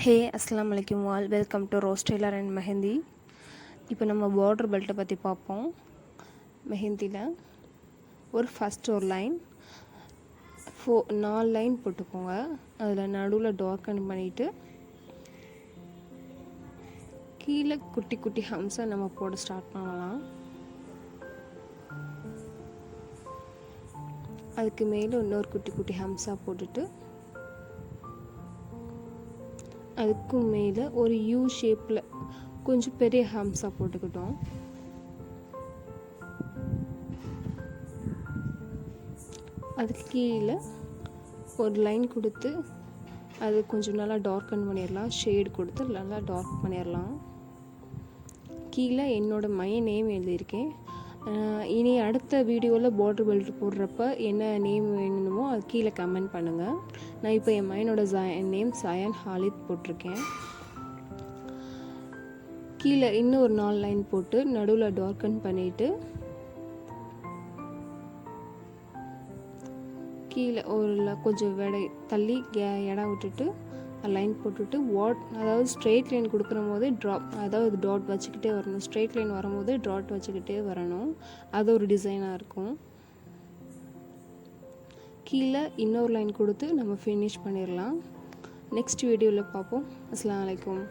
ஹே அஸ்ஸலாமு அலைக்கும் all, welcome to rose tailor and mehndi. இப்போ நம்ம பார்டர் பெல்ட்டை பற்றி பார்ப்போம். மெஹந்தியில் ஃபஸ்ட் ஒரு லைன் 4 லைன் போட்டுக்கோங்க. அதில் நடுவில் டார்க்கன் பண்ணிவிட்டு கீழே குட்டி குட்டி ஹம்ஸை நம்ம போட ஸ்டார்ட் பண்ணலாம். அதுக்கு மேலே இன்னொரு குட்டி குட்டி ஹம்ஸாக போட்டுட்டு அதுக்கும் மேலே ஒரு யூ ஷேப்பில் கொஞ்சம் பெரிய ஹம்ஸாக போட்டுக்கிட்டோம். அதுக்கு கீழே ஒரு லைன் கொடுத்து அது கொஞ்சம் நல்லா டார்க்கன் பண்ணிடலாம். ஷேடு கொடுத்து நல்லா டார்க் பண்ணிடலாம். கீழே என்னோடய நேம் எழுதியிருக்கேன். இனி அடுத்த வீடியோவில் பார்டர் பெல்ட் போடுறப்ப என்ன நேம் வேணுமோ அது கீழே கமெண்ட் பண்ணுங்கள். நான் இப்போ என் மையனோட நேம் சயான் ஹாலித் போட்டிருக்கேன். கீழே இன்னும் ஒரு 4 லைன் போட்டு நடுவில் டார்க்கன் பண்ணிவிட்டு கீழே ஒரு கொஞ்சம் தள்ளி இடம் விட்டுட்டு லைன் போட்டுட்டு அதாவது ஸ்ட்ரெயிட் லைன் கொடுக்குற போது டாட் வச்சுக்கிட்டே வரணும். ஸ்ட்ரெயிட் லைன் வரும்போது டாட் வச்சுக்கிட்டே வரணும். அது ஒரு டிசைனாக இருக்கும். கீழே இன்னொரு லைன் கொடுத்து நம்ம ஃபினிஷ் பண்ணிடலாம். நெக்ஸ்ட் வீடியோவில் பார்ப்போம். அஸ்ஸலாமு அலைக்கும்.